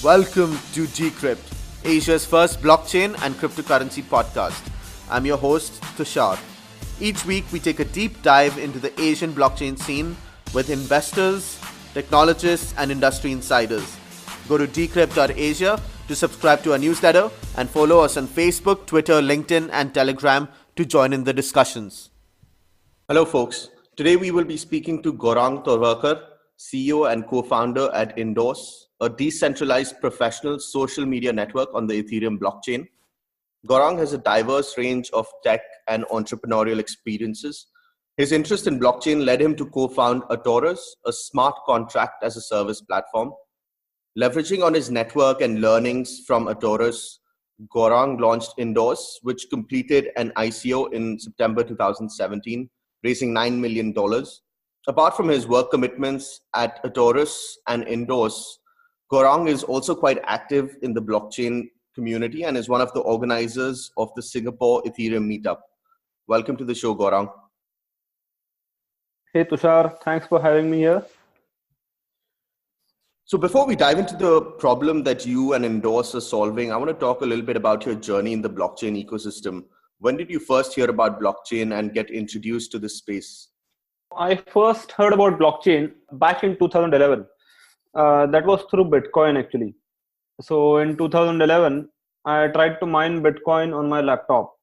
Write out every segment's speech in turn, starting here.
Welcome to Decrypt, Asia's first blockchain and cryptocurrency podcast. I'm your host, Tushar. Each week, we take a deep dive into the Asian blockchain scene with investors, technologists, and industry insiders. Go to decrypt.asia to subscribe to our newsletter and follow us on Facebook, Twitter, LinkedIn, and Telegram to join in the discussions. Hello, folks. Today, we will be speaking to Gaurang Torvekar, CEO and co-founder at Indorse, a decentralized professional social media network on the Ethereum blockchain. Gaurang has a diverse range of tech and entrepreneurial experiences. His interest in blockchain led him to co-found Attores, a smart contract as a service platform. Leveraging on his network and learnings from Attores, Gaurang launched Indorse, which completed an ICO in September 2017, raising $9 million. Apart from his work commitments at Attores and Indorse, Gaurang is also quite active in the blockchain community and is one of the organizers of the Singapore Ethereum meetup. Welcome to the show, Gaurang. Hey Tushar, thanks for having me here. So before we dive into the problem that you and Indorse are solving, I want to talk a little bit about your journey in the blockchain ecosystem. When did you first hear about blockchain and get introduced to this space? I first heard about blockchain back in 2011. That was through Bitcoin actually. So in 2011, I tried to mine Bitcoin on my laptop.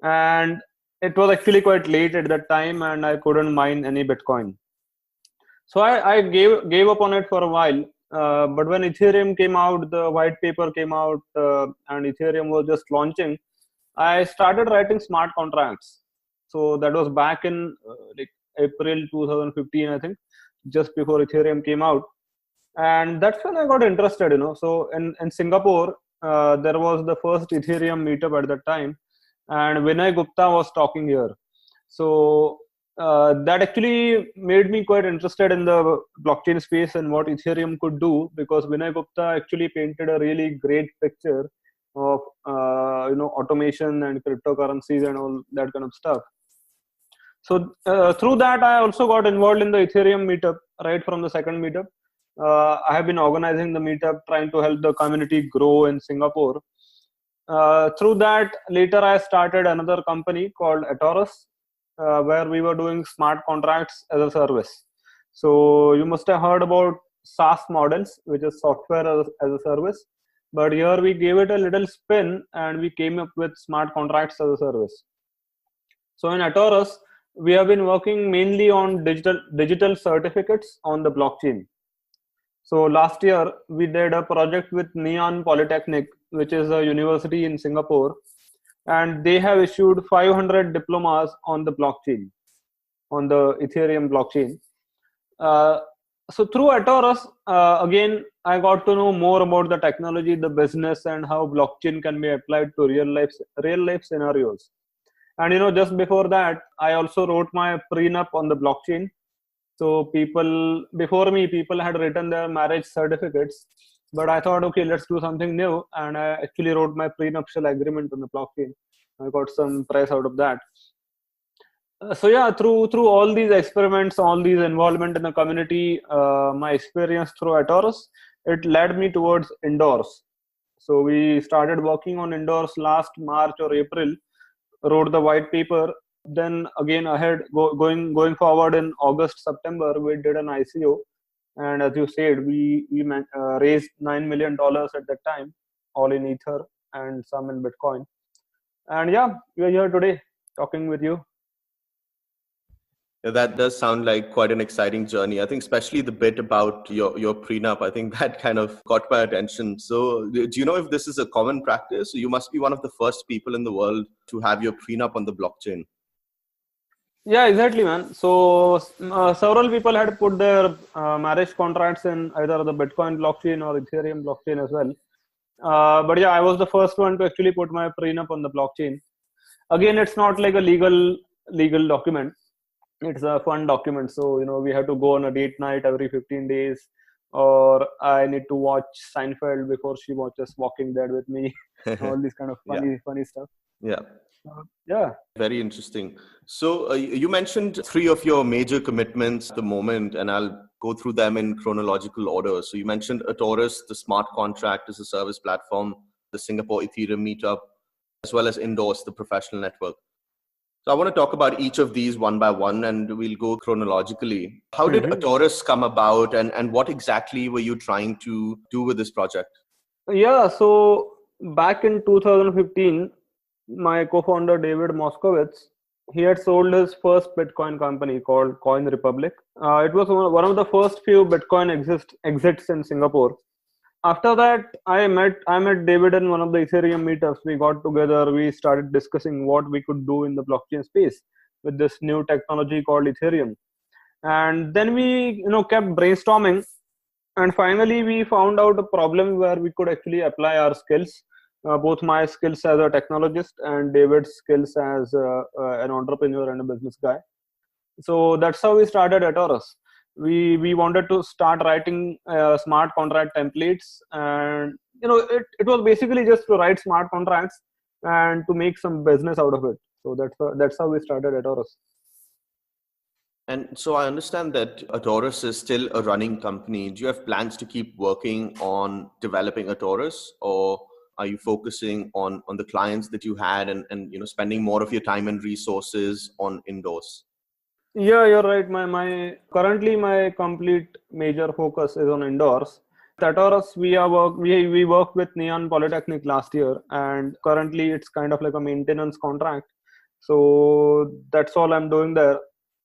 And it was actually quite late at that time and I couldn't mine any Bitcoin. So I gave up on it for a while. But when Ethereum came out, the white paper came out and Ethereum was just launching, I started writing smart contracts. So that was back in April 2015, I think, just before Ethereum came out. And that's when I got interested, So in Singapore, there was the first Ethereum meetup at that time. And Vinay Gupta was talking here. So that actually made me quite interested in the blockchain space and what Ethereum could do, because Vinay Gupta actually painted a really great picture of, automation and cryptocurrencies and all that kind of stuff. So through that, I also got involved in the Ethereum meetup right from the second meetup. I have been organizing the meetup, trying to help the community grow in Singapore. Through that, later I started another company called Attores, where we were doing smart contracts as a service. So you must have heard about SaaS models, which is software as a service. But here we gave it a little spin and we came up with smart contracts as a service. So in Attores, we have been working mainly on digital certificates on the blockchain. So last year, we did a project with Neon Polytechnic, which is a university in Singapore. And they have issued 500 diplomas on the blockchain, on the Ethereum blockchain. So through Attores, again, I got to know more about the technology, the business, and how blockchain can be applied to real life scenarios. And just before that, I also wrote my prenup on the blockchain. So before me, people had written their marriage certificates, but I thought, okay, let's do something new. And I actually wrote my prenuptial agreement on the blockchain. I got some price out of that. So yeah, through all these experiments, all these involvement in the community, my experience through Attores, it led me towards Indorse. So we started working on Indorse last March or April, wrote the white paper. Then again going forward in August, September, we did an ICO. And as you said, we raised $9 million at that time, all in Ether and some in Bitcoin. And yeah, we are here today talking with you. Yeah, that does sound like quite an exciting journey. I think especially the bit about your prenup, I think that kind of caught my attention. So do you know if this is a common practice? You must be one of the first people in the world to have your prenup on the blockchain. Yeah, exactly, man. So several people had put their marriage contracts in either the Bitcoin blockchain or Ethereum blockchain as well. But yeah, I was the first one to actually put my prenup on the blockchain. Again, it's not like a legal document. It's a fun document. So, we have to go on a date night every 15 days or I need to watch Seinfeld before she watches Walking Dead with me. All these kind of funny stuff. Yeah. Yeah. Very interesting. So you mentioned three of your major commitments at the moment, and I'll go through them in chronological order. So you mentioned Attores, the smart contract as a service platform, the Singapore Ethereum meetup, as well as Indorse, the professional network. So I want to talk about each of these one by one, and we'll go chronologically. How did Attores come about, and what exactly were you trying to do with this project? Yeah, so back in 2015, my co-founder David Moskowitz, he had sold his first Bitcoin company called Coin Republic. It was one of the first few Bitcoin exits in Singapore. After that, I met David in one of the Ethereum meetups. We got together, we started discussing what we could do in the blockchain space with this new technology called Ethereum. And then we kept brainstorming, and finally we found out a problem where we could actually apply our skills, both my skills as a technologist and David's skills as an entrepreneur and a business guy. So that's how we started Attores. We wanted to start writing smart contract templates, and it was basically just to write smart contracts and to make some business out of it. So that's how we started Attores. And so I understand that Attores is still a running company. Do you have plans to keep working on developing Attores, or are you focusing on the clients that you had and spending more of your time and resources on Indorse? Yeah, you're right. Currently my complete major focus is on Indorse. At Attores, we worked with Neon Polytechnic last year, and currently it's kind of like a maintenance contract. So that's all I'm doing there.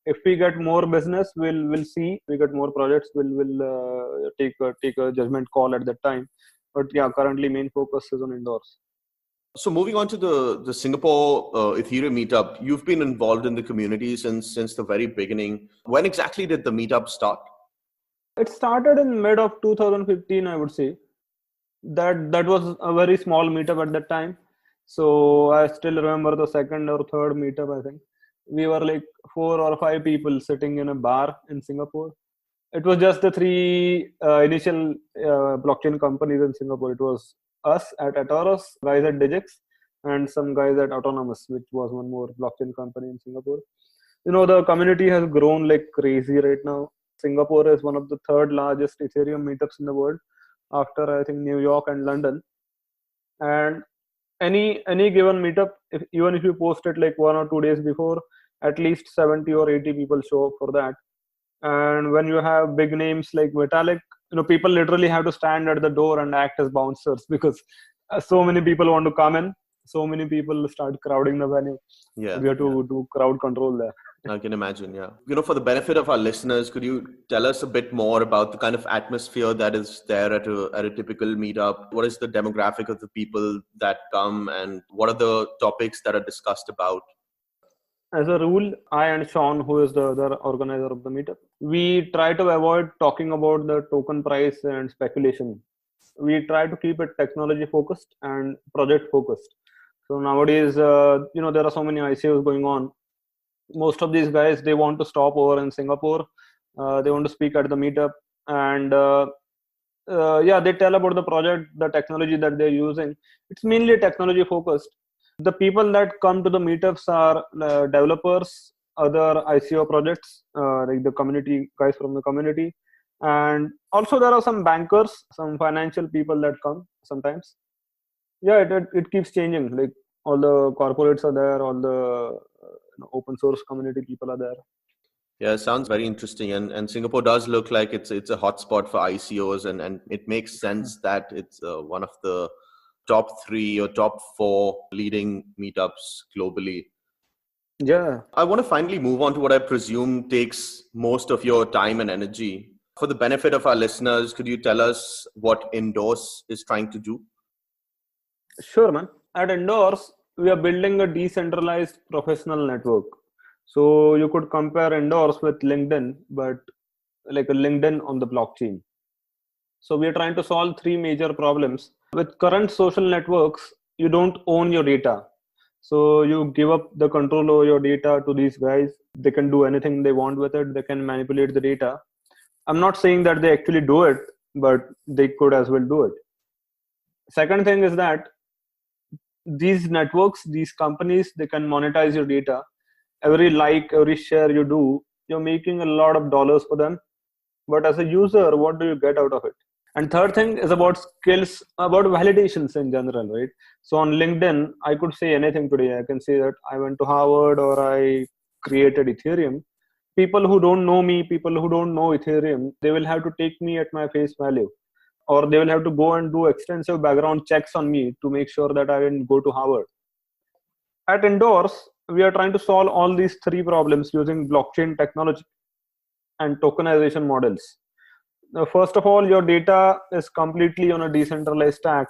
If we get more business, we'll see. If we get more projects, we'll take a judgment call at that time. But yeah, currently main focus is on Indorse. So moving on to the Singapore Ethereum meetup, you've been involved in the community since the very beginning. When exactly did the meetup start? It started in mid of 2015, I would say. That was a very small meetup at that time. So I still remember the second or third meetup, I think. We were like 4 or 5 people sitting in a bar in Singapore. It was just the three initial blockchain companies in Singapore. It was us at Attores, guys at Digix, and some guys at Otonomos, which was one more blockchain company in Singapore. The community has grown like crazy right now. Singapore is one of the third largest Ethereum meetups in the world, after I think New York and London. And any given meetup, even if you post it like 1 or 2 days before, at least 70 or 80 people show up for that. And when you have big names like Vitalik, people literally have to stand at the door and act as bouncers, because so many people want to come in. So many people start crowding the venue. Yeah, we have to do crowd control there. I can imagine, yeah. For the benefit of our listeners, could you tell us a bit more about the kind of atmosphere that is there at a typical meetup? What is the demographic of the people that come, and what are the topics that are discussed about? As a rule, I and Sean, who is the other organizer of the meetup, we try to avoid talking about the token price and speculation. We try to keep it technology focused and project focused. So nowadays, there are so many ICOs going on. Most of these guys, they want to stop over in Singapore. They want to speak at the meetup, and they tell about the project, the technology that they're using. It's mainly technology focused. The people that come to the meetups are developers, other ICO projects, like the community guys from the community, and also there are some bankers, some financial people that come sometimes. Yeah, it keeps changing. Like all the corporates are there, all the open source community people are there. Yeah, it sounds very interesting, and Singapore does look like it's a hotspot for ICOs, and it makes sense that it's one of the top 3 or top 4 leading meetups globally. Yeah. I want to finally move on to what I presume takes most of your time and energy. For the benefit of our listeners, could you tell us what Indorse is trying to do? Sure, man. At Indorse, we are building a decentralized professional network. So you could compare Indorse with LinkedIn, but like a LinkedIn on the blockchain. So we are trying to solve 3 major problems. With current social networks, you don't own your data. So you give up the control over your data to these guys. They can do anything they want with it. They can manipulate the data. I'm not saying that they actually do it, but they could as well do it. Second thing is that these networks, these companies, they can monetize your data. Every like, every share you do, you're making a lot of dollars for them. But as a user, what do you get out of it? And third thing is about skills, about validations in general, right? So on LinkedIn, I could say anything today. I can say that I went to Harvard or I created Ethereum. People who don't know me, people who don't know Ethereum, they will have to take me at my face value, or they will have to go and do extensive background checks on me to make sure that I didn't go to Harvard. At Indorse, we are trying to solve all these three problems using blockchain technology and tokenization models. Now, first of all, your data is completely on a decentralized stack,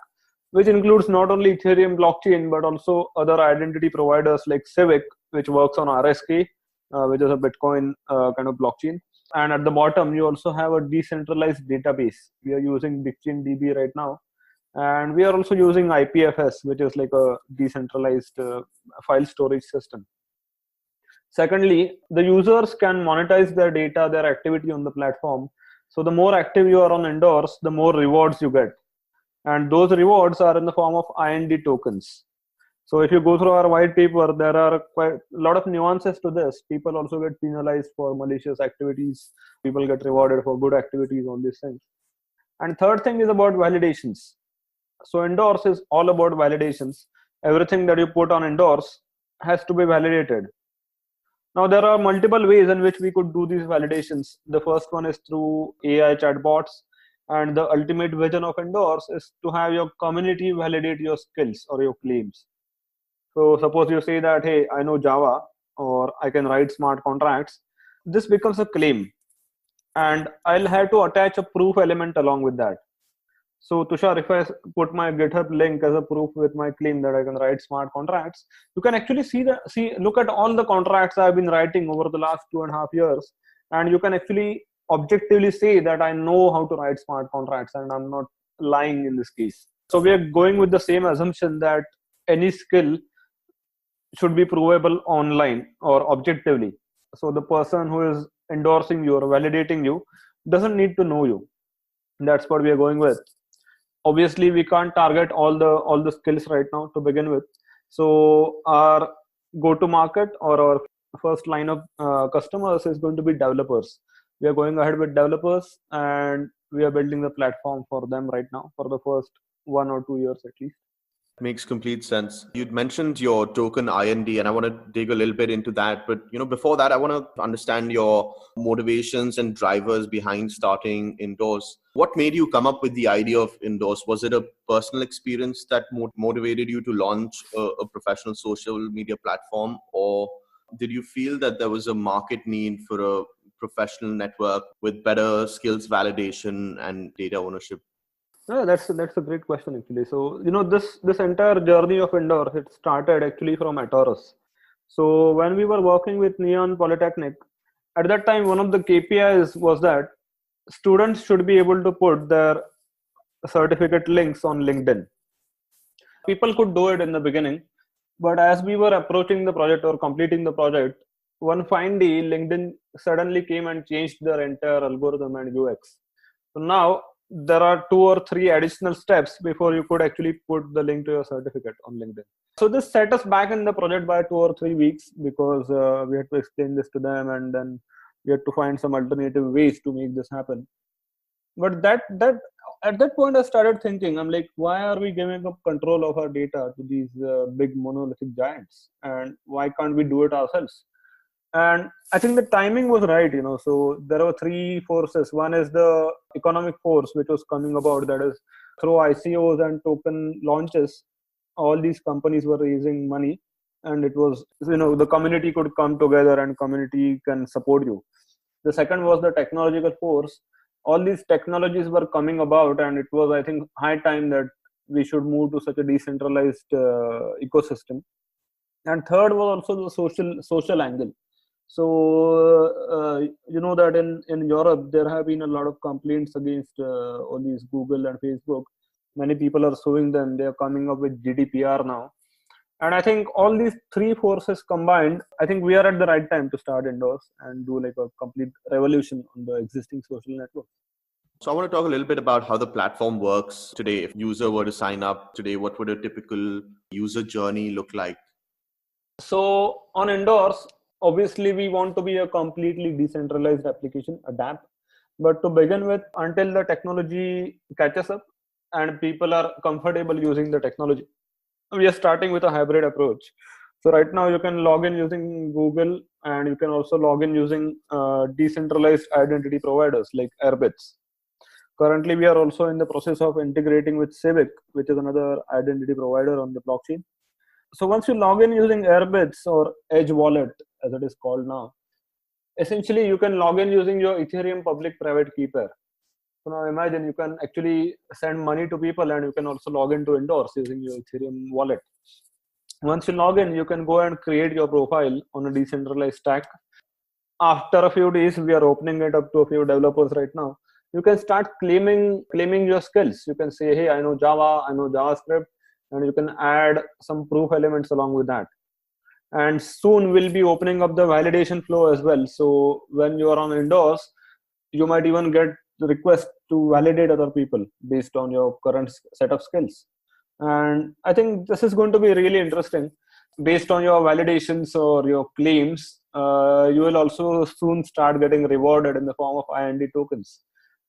which includes not only Ethereum blockchain, but also other identity providers like Civic, which works on RSK, which is a Bitcoin kind of blockchain. And at the bottom, you also have a decentralized database. We are using BigChain DB right now. And we are also using IPFS, which is like a decentralized file storage system. Secondly, the users can monetize their data, their activity on the platform. So the more active you are on Indorse, the more rewards you get. And those rewards are in the form of IND tokens. So if you go through our white paper, there are quite a lot of nuances to this. People also get penalized for malicious activities. People get rewarded for good activities, all these things. And third thing is about validations. So Indorse is all about validations. Everything that you put on Indorse has to be validated. Now, there are multiple ways in which we could do these validations. The first one is through AI chatbots. And the ultimate vision of Indorse is to have your community validate your skills or your claims. So suppose you say that, hey, I know Java, or I can write smart contracts. This becomes a claim. And I'll have to attach a proof element along with that. So Tushar, if I put my GitHub link as a proof with my claim that I can write smart contracts, you can actually look at all the contracts I've been writing over the last 2.5 years. And you can actually objectively say that I know how to write smart contracts and I'm not lying in this case. So we are going with the same assumption that any skill should be provable online or objectively. So the person who is endorsing you or validating you doesn't need to know you. That's what we are going with. Obviously, we can't target all the skills right now to begin with. So our go-to-market or our first line of customers is going to be developers. We are going ahead with developers, and we are building the platform for them right now for the first 1 or 2 years at least. Makes complete sense. You'd mentioned your token IND, and I want to dig a little bit into that. But before that, I want to understand your motivations and drivers behind starting Indorse. What made you come up with the idea of Indorse? Was it a personal experience that motivated you to launch a professional social media platform, or did you feel that there was a market need for a professional network with better skills validation and data ownership? Yeah, that's a great question actually. So this entire journey of Indorse, it started actually from Attores. So when we were working with Neon Polytechnic, at that time one of the KPIs was that students should be able to put their certificate links on LinkedIn. People could do it in the beginning, but as we were approaching the project or completing the project, one fine day LinkedIn suddenly came and changed their entire algorithm and UX. So now there are 2 or 3 additional steps before you could actually put the link to your certificate on LinkedIn. So this set us back in the project by 2 or 3 weeks because we had to explain this to them, and then we had to find some alternative ways to make this happen. But that at that point I started thinking, I'm like, why are we giving up control of our data to these big monolithic giants, and why can't we do it ourselves? And I think the timing was right, so there were 3 forces. One is the economic force, which was coming about, that is through ICOs and token launches, all these companies were raising money, and it was, the community could come together and community can support you. The second was the technological force. All these technologies were coming about, and it was, I think, high time that we should move to such a decentralized ecosystem. And third was also the social angle. So, that in Europe, there have been a lot of complaints against all these Google and Facebook. Many people are suing them. They are coming up with GDPR now. And I think all these 3 forces combined, I think we are at the right time to start Indorse and do like a complete revolution on the existing social network. So I want to talk a little bit about how the platform works today. If user were to sign up today, what would a typical user journey look like? So on Endorse, obviously we want to be a completely decentralized application, a DApp. But to begin with, until the technology catches up and people are comfortable using the technology, we are starting with a hybrid approach. So right now you can log in using Google, and you can also log in using decentralized identity providers like Airbitz. Currently, we are also in the process of integrating with Civic, which is another identity provider on the blockchain. So once you log in using Airbitz or Edge Wallet, as it is called now, essentially you can log in using your Ethereum public private key pair. So now imagine you can actually send money to people, and you can also log in to Endorse using your Ethereum wallet. Once you log in, you can go and create your profile on a decentralized stack. After a few days, we are opening it up to a few developers right now. You can start claiming your skills. You can say, hey, I know Java, I know JavaScript, and you can add some proof elements along with that. And soon we'll be opening up the validation flow as well. So when you are on Endorse, you might even get the request to validate other people based on your current set of skills. And I think this is going to be really interesting. Based on your validations or your claims, you will also soon start getting rewarded in the form of IND tokens.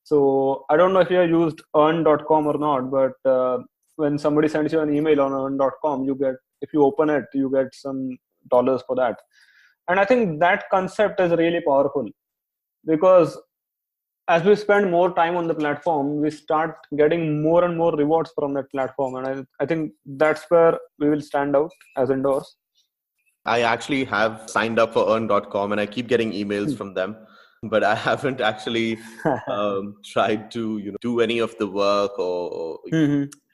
So I don't know if you have used earn.com or not, but when somebody sends you an email on earn.com, if you open it, you get some dollars for that. And I think that concept is really powerful, because as we spend more time on the platform, we start getting more and more rewards from that platform. And I think that's where we will stand out as Endorse. I actually have signed up for earn.com, and I keep getting emails from them, but I haven't actually tried to do any of the work or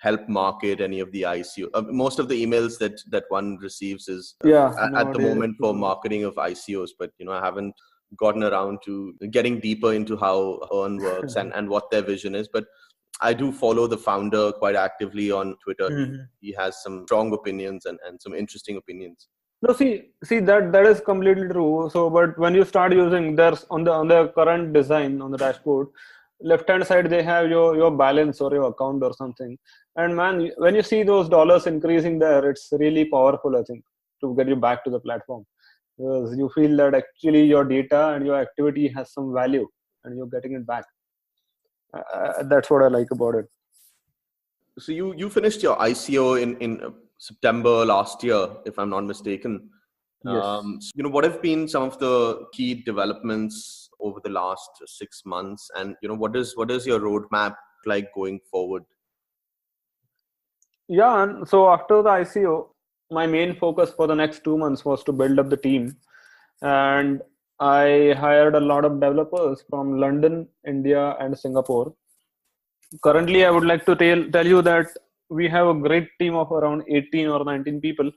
help market any of the ICO. Most of the emails that one receives is at the moment for marketing of ICOs, but I haven't gotten around to getting deeper into how Earn works and what their vision is. But I do follow the founder quite actively on Twitter. He has some strong opinions and some interesting opinions. No, see that is completely true. So, but when you start using, there's on the current design on the dashboard, left hand side they have your balance or your account or something. And man, when you see those dollars increasing there, it's really powerful, I think, to get you back to the platform, because you feel that actually your data and your activity has some value and you're getting it back. That's what I like about it. So you finished your ICO in September last year, if I'm not mistaken. Yes. What have been some of the key developments over the last 6 months, and what is your roadmap like going forward? Yeah, and so after the ICO, my main focus for the next 2 months was to build up the team, and I hired a lot of developers from London, India, and Singapore. Currently, I would like to tell you that we have a great team of around 18 or 19 people,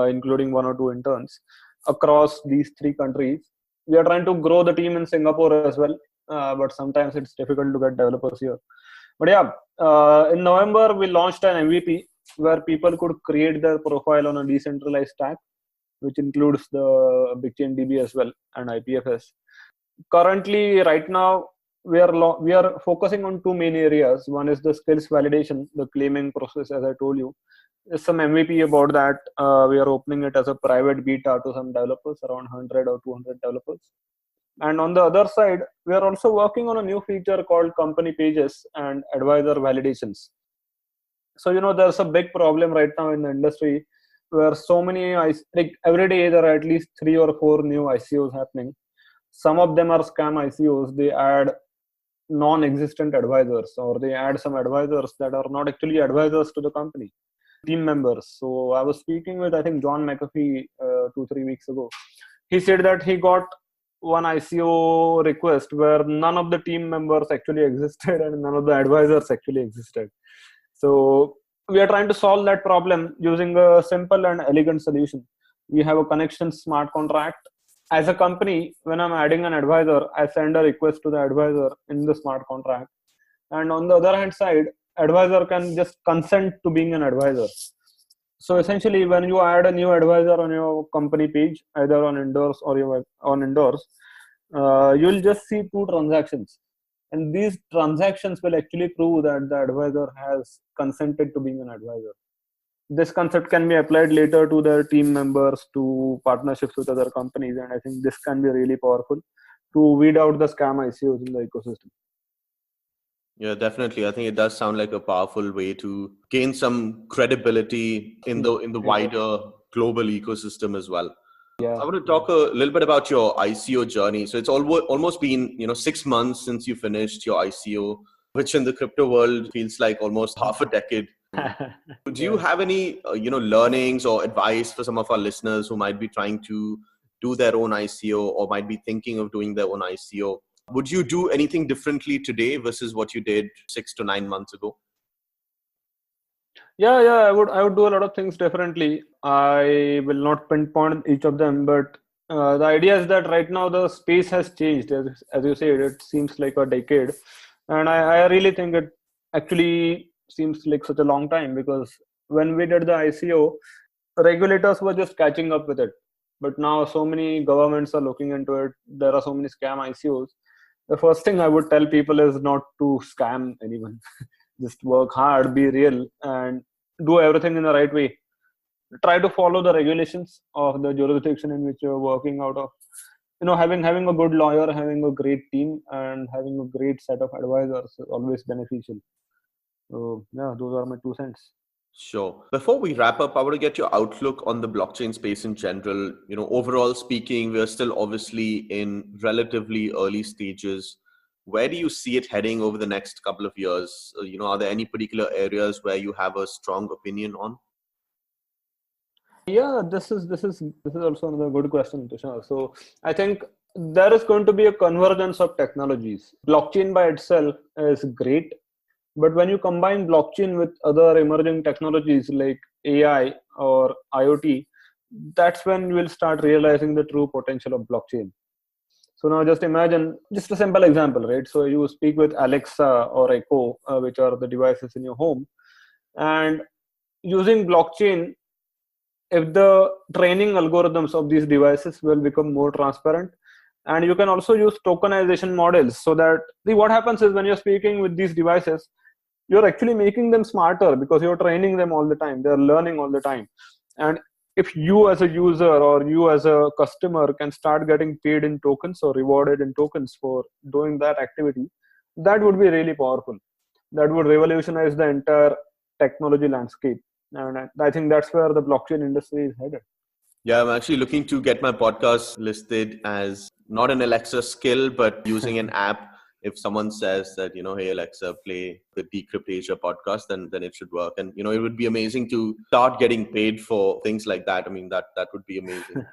including 1 or 2 interns, across these 3 countries. We are trying to grow the team in Singapore as well, but sometimes it's difficult to get developers here. But yeah, in November, we launched an MVP where people could create their profile on a decentralized stack, which includes the BigChain DB as well and IPFS. Currently, right now, we are focusing on 2 main areas. One is the skills validation, the claiming process, as I told you. There's some MVP about that. We are opening it as a private beta to some developers, around 100 or 200 developers. And on the other side, we are also working on a new feature called company pages and advisor validations. So, there's a big problem right now in the industry where so many, every day there are at least 3 or 4 new ICOs happening. Some of them are scam ICOs. They add non-existent advisors, or they add some advisors that are not actually advisors to the company, team members. So I was speaking with, I think, John McAfee 2-3 weeks ago. He said that he got one ICO request where none of the team members actually existed and none of the advisors actually existed. So we are trying to solve that problem using a simple and elegant solution. We have a connection smart contract. As a company, when I'm adding an advisor, I send a request to the advisor in the smart contract. And on the other hand side, advisor can just consent to being an advisor. So essentially, when you add a new advisor on your company page, either on Endorse or on Endorse, you'll just see 2 transactions. And these transactions will actually prove that the advisor has consented to being an advisor. This concept can be applied later to their team members, to partnerships with other companies, and I think this can be really powerful to weed out the scam ICOs in the ecosystem. Yeah, definitely. I think it does sound like a powerful way to gain some credibility in the wider global ecosystem as well. Yeah. I want to talk a little bit about your ICO journey. So it's almost been 6 months since you finished your ICO, which in the crypto world feels like almost half a decade. Do you have any learnings or advice for some of our listeners who might be trying to do their own ICO or might be thinking of doing their own ICO? Would you do anything differently today versus what you did 6 to 9 months ago? Yeah, I would do a lot of things differently. I will not pinpoint each of them, but the idea is that right now the space has changed. As you said, it seems like a decade, and I really think it actually seems like such a long time, because when we did the ICO, regulators were just catching up with it. But now so many governments are looking into it. There are so many scam ICOs. The first thing I would tell people is not to scam anyone. Just work hard, be real, and do everything in the right way. Try to follow the regulations of the jurisdiction in which you're working out of. Having a good lawyer, having a great team, and having a great set of advisors is always beneficial. So yeah, those are my 2 cents. Sure. Before we wrap up, I want to get your outlook on the blockchain space in general. Overall speaking, we're still obviously in relatively early stages. Where do you see it heading over the next couple of years? Are there any particular areas where you have a strong opinion on? Yeah, this is also another good question, Tushar. So I think there is going to be a convergence of technologies. Blockchain by itself is great, but when you combine blockchain with other emerging technologies like AI or IoT, that's when you will start realizing the true potential of blockchain. So now just imagine, just a simple example, right? So you speak with Alexa or Echo, which are the devices in your home, and using blockchain, if the training algorithms of these devices will become more transparent, and you can also use tokenization models, so that what happens is when you're speaking with these devices, you're actually making them smarter because you're training them all the time. They're learning all the time. And if you as a user or you as a customer can start getting paid in tokens or rewarded in tokens for doing that activity, that would be really powerful. That would revolutionize the entire technology landscape. And I think that's where the blockchain industry is headed. Yeah, I'm actually looking to get my podcast listed as not an Alexa skill, but using an app. If someone says that, hey, Alexa, play the Decrypt Asia podcast, then it should work. And, it would be amazing to start getting paid for things like that. I mean, that would be amazing.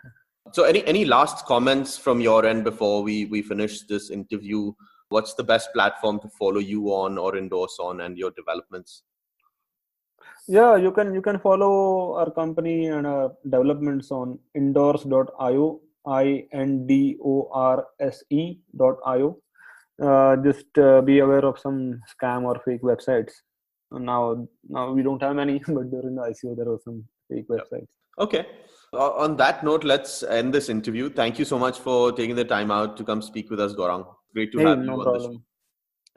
So any last comments from your end before we finish this interview? What's the best platform to follow you on or endorse on and your developments? Yeah, you can follow our company and our developments on indorse.io, indorse.io. Just be aware of some scam or fake websites. Now we don't have many, but during the ICO there were some fake websites. Okay. On that note, let's end this interview. Thank you so much for taking the time out to come speak with us, Gaurang. Great to have you on the show.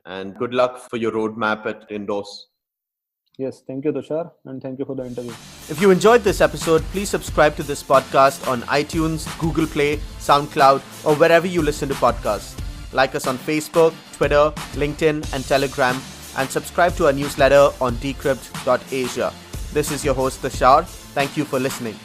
And good luck for your roadmap at Indorse. Yes, thank you, Tushar, and thank you for the interview. If you enjoyed this episode, please subscribe to this podcast on iTunes, Google Play, SoundCloud, or wherever you listen to podcasts. Like us on Facebook, Twitter, LinkedIn, and Telegram, and subscribe to our newsletter on decrypt.asia. This is your host, Tushar. Thank you for listening.